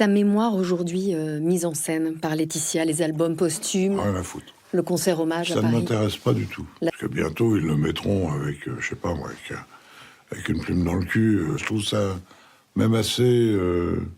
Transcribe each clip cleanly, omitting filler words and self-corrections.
sa mémoire aujourd'hui mise en scène par Laetitia, les albums posthumes, Rien à foutre. le concert hommage à Ça ne Paris. m'intéresse pas du tout. Parce que bientôt, ils le mettront avec, je sais pas moi, avec une plume dans le cul. Je trouve ça même assez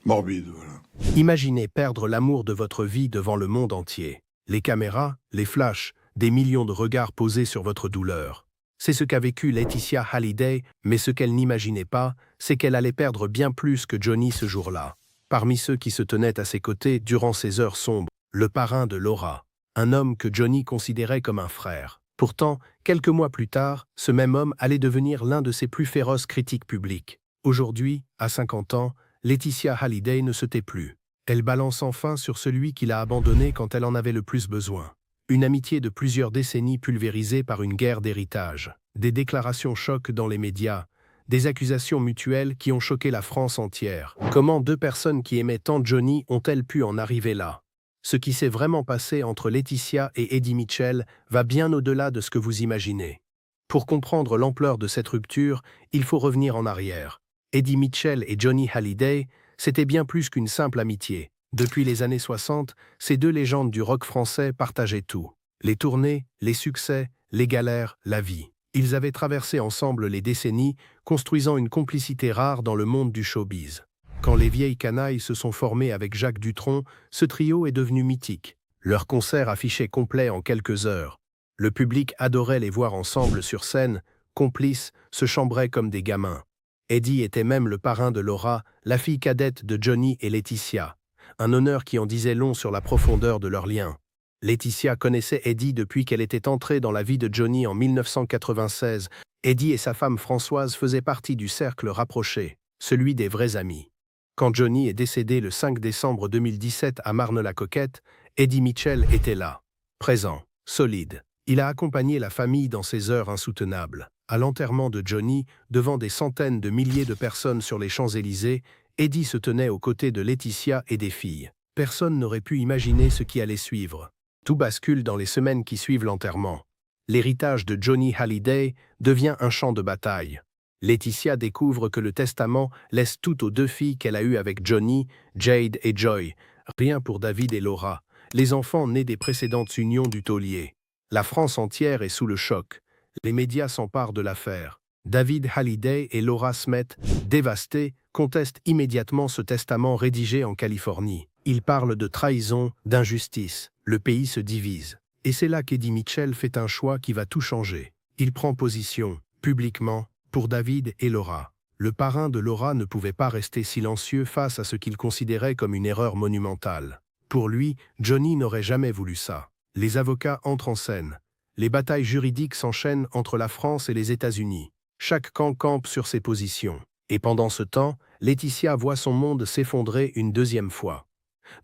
morbide, voilà. Imaginez perdre l'amour de votre vie devant le monde entier. Les caméras, les flashs, des millions de regards posés sur votre douleur. C'est ce qu'a vécu Laetitia Hallyday, mais ce qu'elle n'imaginait pas, c'est qu'elle allait perdre bien plus que Johnny ce jour-là. Parmi ceux qui se tenaient à ses côtés durant ces heures sombres, le parrain de Laura, un homme que Johnny considérait comme un frère. Pourtant, quelques mois plus tard, ce même homme allait devenir l'un de ses plus féroces critiques publiques. Aujourd'hui, à 50 ans, Laetitia Hallyday ne se tait plus. Elle balance enfin sur celui qui l'a abandonnée quand elle en avait le plus besoin. Une amitié de plusieurs décennies pulvérisée par une guerre d'héritage. Des déclarations chocs dans les médias. Des accusations mutuelles qui ont choqué la France entière. Comment deux personnes qui aimaient tant Johnny ont-elles pu en arriver là? Ce qui s'est vraiment passé entre Laetitia et Eddie Mitchell va bien au-delà de ce que vous imaginez. Pour comprendre l'ampleur de cette rupture, il faut revenir en arrière. Eddie Mitchell et Johnny Hallyday, c'était bien plus qu'une simple amitié. Depuis les années 60, ces deux légendes du rock français partageaient tout. Les tournées, les succès, les galères, la vie. Ils avaient traversé ensemble les décennies, construisant une complicité rare dans le monde du showbiz. Quand les vieilles canailles se sont formées avec Jacques Dutronc, ce trio est devenu mythique. Leurs concerts affichaient complets en quelques heures. Le public adorait les voir ensemble sur scène, complices, se chambraient comme des gamins. Eddie était même le parrain de Laura, la fille cadette de Johnny et Laetitia. Un honneur qui en disait long sur la profondeur de leur lien. Laetitia connaissait Eddie depuis qu'elle était entrée dans la vie de Johnny en 1996. Eddie et sa femme Françoise faisaient partie du cercle rapproché, celui des vrais amis. Quand Johnny est décédé le 5 décembre 2017 à Marne-la-Coquette, Eddie Mitchell était là, présent, solide. Il a accompagné la famille dans ces heures insoutenables. À l'enterrement de Johnny, devant des centaines de milliers de personnes sur les Champs-Élysées, Eddie se tenait aux côtés de Laetitia et des filles. Personne n'aurait pu imaginer ce qui allait suivre. Tout bascule dans les semaines qui suivent l'enterrement. L'héritage de Johnny Hallyday devient un champ de bataille. Laetitia découvre que le testament laisse tout aux deux filles qu'elle a eues avec Johnny, Jade et Joy. Rien pour David et Laura, les enfants nés des précédentes unions du taulier. La France entière est sous le choc. Les médias s'emparent de l'affaire. David Hallyday et Laura Smet, dévastés, contestent immédiatement ce testament rédigé en Californie. Ils parlent de trahison, d'injustice. Le pays se divise. Et c'est là qu'Eddie Mitchell fait un choix qui va tout changer. Il prend position, publiquement, pour David et Laura. Le parrain de Laura ne pouvait pas rester silencieux face à ce qu'il considérait comme une erreur monumentale. Pour lui, Johnny n'aurait jamais voulu ça. Les avocats entrent en scène. Les batailles juridiques s'enchaînent entre la France et les États-Unis. Chaque camp campe sur ses positions. Et pendant ce temps, Laetitia voit son monde s'effondrer une deuxième fois.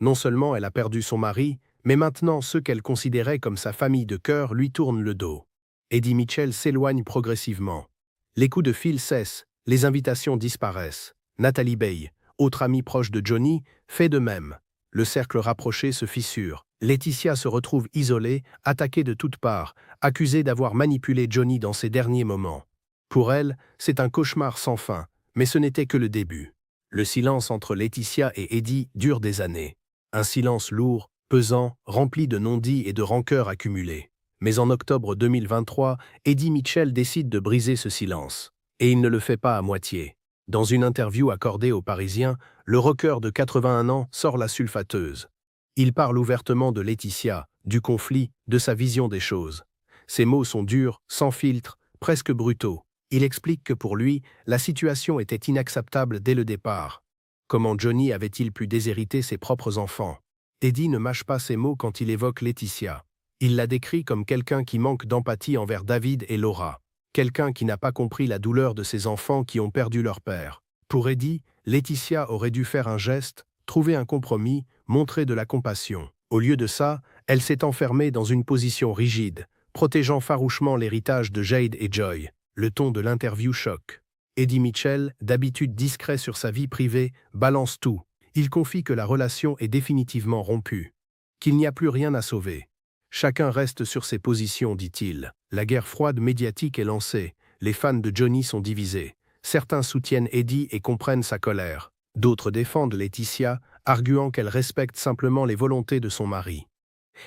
Non seulement elle a perdu son mari, mais maintenant ceux qu'elle considérait comme sa famille de cœur lui tournent le dos. Eddie Mitchell s'éloigne progressivement. Les coups de fil cessent, les invitations disparaissent. Nathalie Baye, autre amie proche de Johnny, fait de même. Le cercle rapproché se fissure. Laetitia se retrouve isolée, attaquée de toutes parts, accusée d'avoir manipulé Johnny dans ses derniers moments. Pour elle, c'est un cauchemar sans fin, mais ce n'était que le début. Le silence entre Laetitia et Eddie dure des années. Un silence lourd, pesant, rempli de non-dits et de rancœurs accumulées. Mais en octobre 2023, Eddie Mitchell décide de briser ce silence. Et il ne le fait pas à moitié. Dans une interview accordée aux Parisiens, le rocker de 81 ans sort la sulfateuse. Il parle ouvertement de Laetitia, du conflit, de sa vision des choses. Ses mots sont durs, sans filtre, presque brutaux. Il explique que pour lui, la situation était inacceptable dès le départ. Comment Johnny avait-il pu déshériter ses propres enfants? Eddie ne mâche pas ses mots quand il évoque Laetitia. Il la décrit comme quelqu'un qui manque d'empathie envers David et Laura. Quelqu'un qui n'a pas compris la douleur de ses enfants qui ont perdu leur père. Pour Eddie, Laetitia aurait dû faire un geste, trouver un compromis, montrer de la compassion. Au lieu de ça, elle s'est enfermée dans une position rigide, protégeant farouchement l'héritage de Jade et Joy. Le ton de l'interview choque. Eddie Mitchell, d'habitude discret sur sa vie privée, balance tout. Il confie que la relation est définitivement rompue, qu'il n'y a plus rien à sauver. Chacun reste sur ses positions, dit-il. La guerre froide médiatique est lancée. Les fans de Johnny sont divisés. Certains soutiennent Eddie et comprennent sa colère. D'autres défendent Laetitia, arguant qu'elle respecte simplement les volontés de son mari.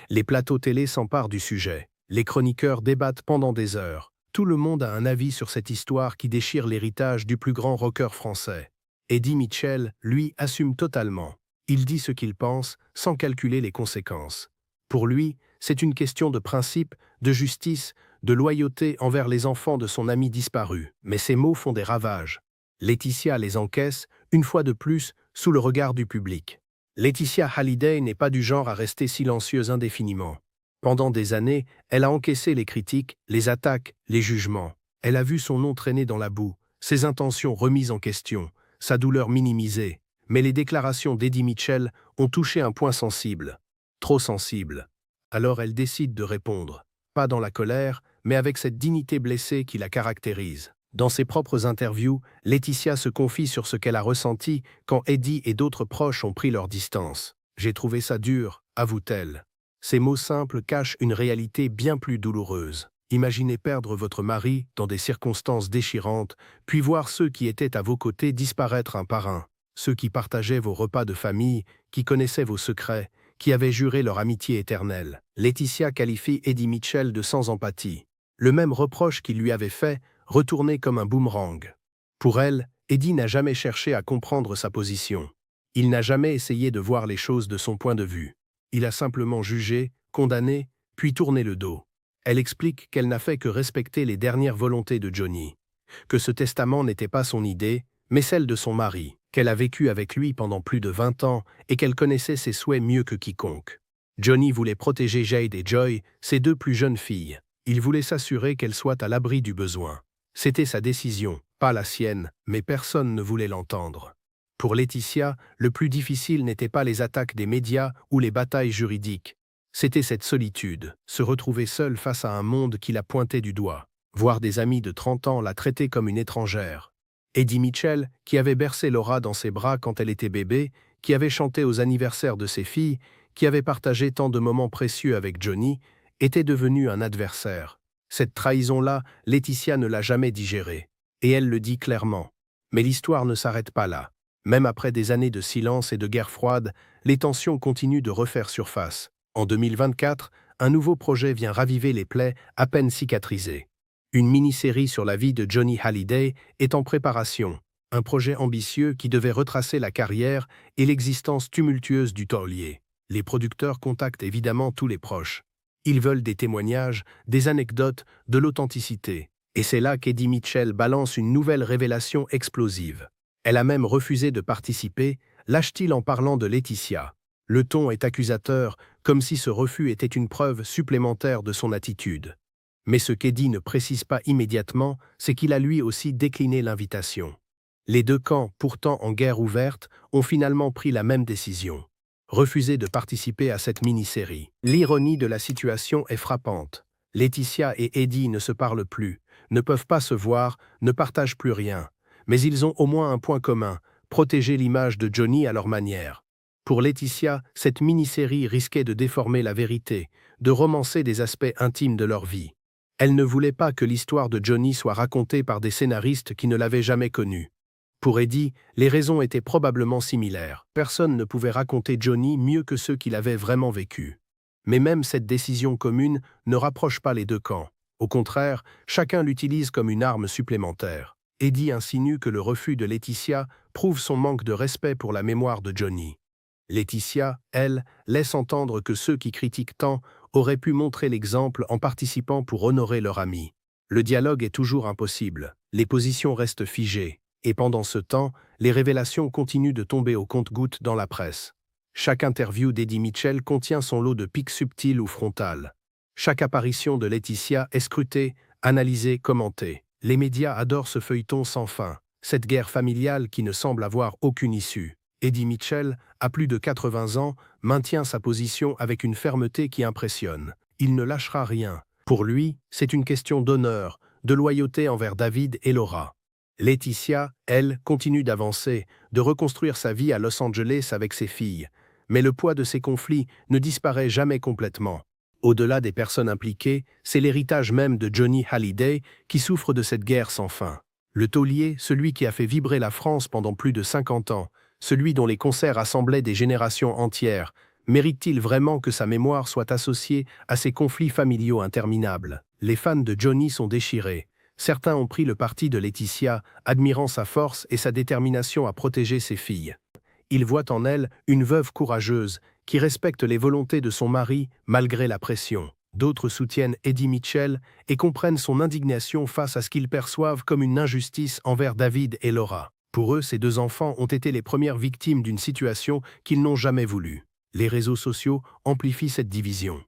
Les plateaux télé s'emparent du sujet. Les chroniqueurs débattent pendant des heures. Tout le monde a un avis sur cette histoire qui déchire l'héritage du plus grand rocker français. Eddie Mitchell, lui, assume totalement. Il dit ce qu'il pense, sans calculer les conséquences. Pour lui, c'est une question de principe, de justice, de loyauté envers les enfants de son ami disparu. Mais ces mots font des ravages. Laetitia les encaisse, une fois de plus, sous le regard du public. Laetitia Hallyday n'est pas du genre à rester silencieuse indéfiniment. Pendant des années, elle a encaissé les critiques, les attaques, les jugements. Elle a vu son nom traîner dans la boue, ses intentions remises en question, sa douleur minimisée. Mais les déclarations d'Eddie Mitchell ont touché un point sensible. Trop sensible. Alors elle décide de répondre. Pas dans la colère, mais avec cette dignité blessée qui la caractérise. Dans ses propres interviews, Laetitia se confie sur ce qu'elle a ressenti quand Eddie et d'autres proches ont pris leur distance. « J'ai trouvé ça dur », avoue-t-elle. Ces mots simples cachent une réalité bien plus douloureuse. Imaginez perdre votre mari dans des circonstances déchirantes, puis voir ceux qui étaient à vos côtés disparaître un par un. Ceux qui partageaient vos repas de famille, qui connaissaient vos secrets, qui avaient juré leur amitié éternelle. Laetitia qualifie Eddie Mitchell de sans empathie. Le même reproche qu'il lui avait fait, retourné comme un boomerang. Pour elle, Eddie n'a jamais cherché à comprendre sa position. Il n'a jamais essayé de voir les choses de son point de vue. Il a simplement jugé, condamné, puis tourné le dos. Elle explique qu'elle n'a fait que respecter les dernières volontés de Johnny, que ce testament n'était pas son idée, mais celle de son mari, qu'elle a vécu avec lui pendant plus de 20 ans et qu'elle connaissait ses souhaits mieux que quiconque. Johnny voulait protéger Jade et Joy, ses deux plus jeunes filles. Il voulait s'assurer qu'elles soient à l'abri du besoin. C'était sa décision, pas la sienne, mais personne ne voulait l'entendre. Pour Laetitia, le plus difficile n'était pas les attaques des médias ou les batailles juridiques. C'était cette solitude, se retrouver seule face à un monde qui la pointait du doigt, voir des amis de 30 ans la traiter comme une étrangère. Eddie Mitchell, qui avait bercé Laura dans ses bras quand elle était bébé, qui avait chanté aux anniversaires de ses filles, qui avait partagé tant de moments précieux avec Johnny, était devenu un adversaire. Cette trahison-là, Laetitia ne l'a jamais digérée. Et elle le dit clairement. Mais l'histoire ne s'arrête pas là. Même après des années de silence et de guerre froide, les tensions continuent de refaire surface. En 2024, un nouveau projet vient raviver les plaies à peine cicatrisées. Une mini-série sur la vie de Johnny Hallyday est en préparation. Un projet ambitieux qui devait retracer la carrière et l'existence tumultueuse du taulier. Les producteurs contactent évidemment tous les proches. Ils veulent des témoignages, des anecdotes, de l'authenticité. Et c'est là qu'Eddie Mitchell balance une nouvelle révélation explosive. Elle a même refusé de participer, lâche-t-il en parlant de Laetitia. Le ton est accusateur, comme si ce refus était une preuve supplémentaire de son attitude. Mais ce qu'Eddie ne précise pas immédiatement, c'est qu'il a lui aussi décliné l'invitation. Les deux camps, pourtant en guerre ouverte, ont finalement pris la même décision. Refuser de participer à cette mini-série. L'ironie de la situation est frappante. Laetitia et Eddie ne se parlent plus, ne peuvent pas se voir, ne partagent plus rien. Mais ils ont au moins un point commun, protéger l'image de Johnny à leur manière. Pour Laetitia, cette mini-série risquait de déformer la vérité, de romancer des aspects intimes de leur vie. Elle ne voulait pas que l'histoire de Johnny soit racontée par des scénaristes qui ne l'avaient jamais connu. Pour Eddie, les raisons étaient probablement similaires. Personne ne pouvait raconter Johnny mieux que ceux qui l'avaient vraiment vécu. Mais même cette décision commune ne rapproche pas les deux camps. Au contraire, chacun l'utilise comme une arme supplémentaire. Eddie insinue que le refus de Laetitia prouve son manque de respect pour la mémoire de Johnny. Laetitia, elle, laisse entendre que ceux qui critiquent tant auraient pu montrer l'exemple en participant pour honorer leur ami. Le dialogue est toujours impossible, les positions restent figées, et pendant ce temps, les révélations continuent de tomber au compte-gouttes dans la presse. Chaque interview d'Eddie Mitchell contient son lot de pics subtils ou frontales. Chaque apparition de Laetitia est scrutée, analysée, commentée. Les médias adorent ce feuilleton sans fin, cette guerre familiale qui ne semble avoir aucune issue. Eddie Mitchell, à plus de 80 ans, maintient sa position avec une fermeté qui impressionne. Il ne lâchera rien. Pour lui, c'est une question d'honneur, de loyauté envers David et Laura. Laetitia, elle, continue d'avancer, de reconstruire sa vie à Los Angeles avec ses filles. Mais le poids de ces conflits ne disparaît jamais complètement. Au-delà des personnes impliquées, c'est l'héritage même de Johnny Hallyday qui souffre de cette guerre sans fin. Le taulier, celui qui a fait vibrer la France pendant plus de 50 ans, celui dont les concerts rassemblaient des générations entières, mérite-t-il vraiment que sa mémoire soit associée à ces conflits familiaux interminables? Les fans de Johnny sont déchirés. Certains ont pris le parti de Laetitia, admirant sa force et sa détermination à protéger ses filles. Ils voient en elle une veuve courageuse qui respecte les volontés de son mari malgré la pression. D'autres soutiennent Eddie Mitchell et comprennent son indignation face à ce qu'ils perçoivent comme une injustice envers David et Laura. Pour eux, ces deux enfants ont été les premières victimes d'une situation qu'ils n'ont jamais voulu. Les réseaux sociaux amplifient cette division.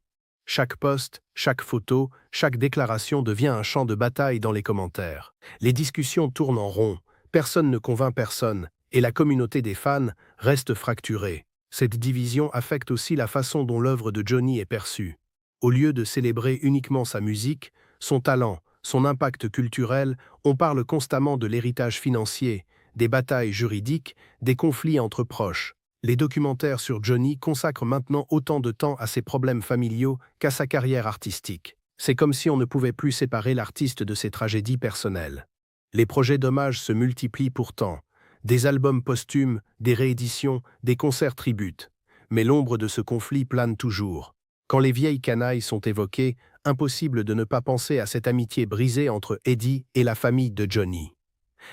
Chaque post, chaque photo, chaque déclaration devient un champ de bataille dans les commentaires. Les discussions tournent en rond, personne ne convainc personne, et la communauté des fans reste fracturée. Cette division affecte aussi la façon dont l'œuvre de Johnny est perçue. Au lieu de célébrer uniquement sa musique, son talent, son impact culturel, on parle constamment de l'héritage financier, des batailles juridiques, des conflits entre proches. Les documentaires sur Johnny consacrent maintenant autant de temps à ses problèmes familiaux qu'à sa carrière artistique. C'est comme si on ne pouvait plus séparer l'artiste de ses tragédies personnelles. Les projets d'hommage se multiplient pourtant. Des albums posthumes, des rééditions, des concerts tributes. Mais l'ombre de ce conflit plane toujours. Quand les vieilles canailles sont évoquées, impossible de ne pas penser à cette amitié brisée entre Eddie et la famille de Johnny.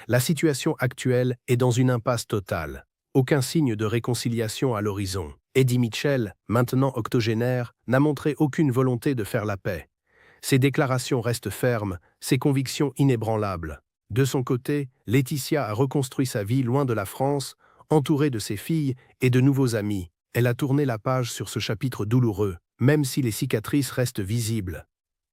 La situation actuelle est dans une impasse totale. Aucun signe de réconciliation à l'horizon. Eddie Mitchell, maintenant octogénaire, n'a montré aucune volonté de faire la paix. Ses déclarations restent fermes, ses convictions inébranlables. De son côté, Laetitia a reconstruit sa vie loin de la France, entourée de ses filles et de nouveaux amis. Elle a tourné la page sur ce chapitre douloureux, même si les cicatrices restent visibles.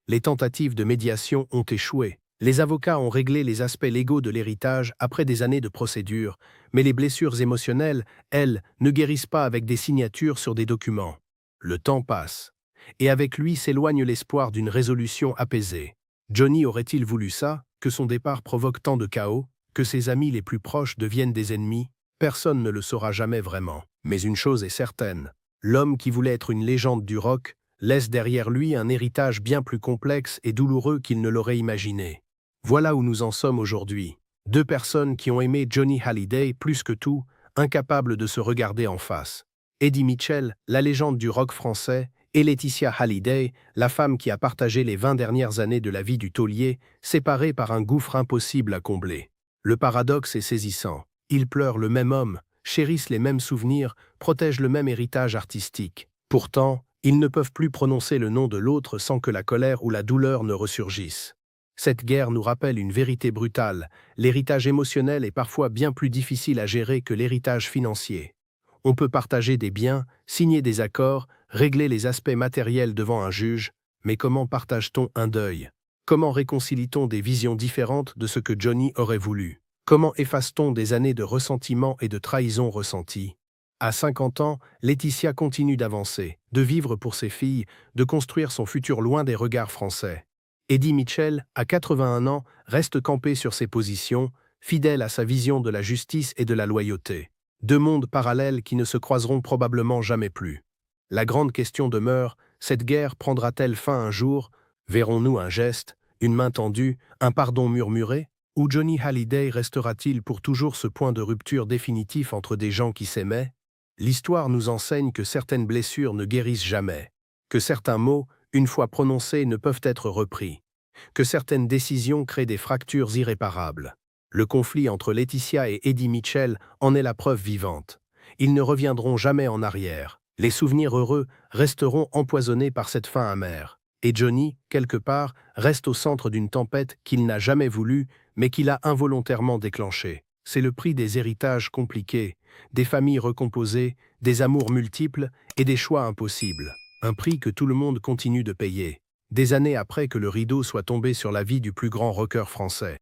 Les tentatives de médiation ont échoué. Les avocats ont réglé les aspects légaux de l'héritage après des années de procédure, mais les blessures émotionnelles, elles, ne guérissent pas avec des signatures sur des documents. Le temps passe, et avec lui s'éloigne l'espoir d'une résolution apaisée. Johnny aurait-il voulu ça, que son départ provoque tant de chaos, que ses amis les plus proches deviennent des ennemis? Personne ne le saura jamais vraiment. Mais une chose est certaine, l'homme qui voulait être une légende du rock laisse derrière lui un héritage bien plus complexe et douloureux qu'il ne l'aurait imaginé. Voilà où nous en sommes aujourd'hui. Deux personnes qui ont aimé Johnny Hallyday plus que tout, incapables de se regarder en face. Eddie Mitchell, la légende du rock français, et Laetitia Hallyday, la femme qui a partagé les 20 dernières années de la vie du taulier, séparées par un gouffre impossible à combler. Le paradoxe est saisissant. Ils pleurent le même homme, chérissent les mêmes souvenirs, protègent le même héritage artistique. Pourtant, ils ne peuvent plus prononcer le nom de l'autre sans que la colère ou la douleur ne ressurgissent. Cette guerre nous rappelle une vérité brutale. L'héritage émotionnel est parfois bien plus difficile à gérer que l'héritage financier. On peut partager des biens, signer des accords, régler les aspects matériels devant un juge, mais comment partage-t-on un deuil? Comment réconcilie-t-on des visions différentes de ce que Johnny aurait voulu? Comment efface-t-on des années de ressentiment et de trahison ressenties? À 50 ans, Laetitia continue d'avancer, de vivre pour ses filles, de construire son futur loin des regards français. Eddie Mitchell, à 81 ans, reste campé sur ses positions, fidèle à sa vision de la justice et de la loyauté. Deux mondes parallèles qui ne se croiseront probablement jamais plus. La grande question demeure, cette guerre prendra-t-elle fin un jour? Verrons-nous un geste, une main tendue, un pardon murmuré? Ou Johnny Hallyday restera-t-il pour toujours ce point de rupture définitif entre des gens qui s'aimaient? L'histoire nous enseigne que certaines blessures ne guérissent jamais, que certains mots, une fois prononcés, ne peuvent être repris, que certaines décisions créent des fractures irréparables. Le conflit entre Laetitia et Eddie Mitchell en est la preuve vivante. Ils ne reviendront jamais en arrière. Les souvenirs heureux resteront empoisonnés par cette fin amère. Et Johnny, quelque part, reste au centre d'une tempête qu'il n'a jamais voulu, mais qu'il a involontairement déclenchée. C'est le prix des héritages compliqués, des familles recomposées, des amours multiples et des choix impossibles. Un prix que tout le monde continue de payer, des années après que le rideau soit tombé sur la vie du plus grand rocker français.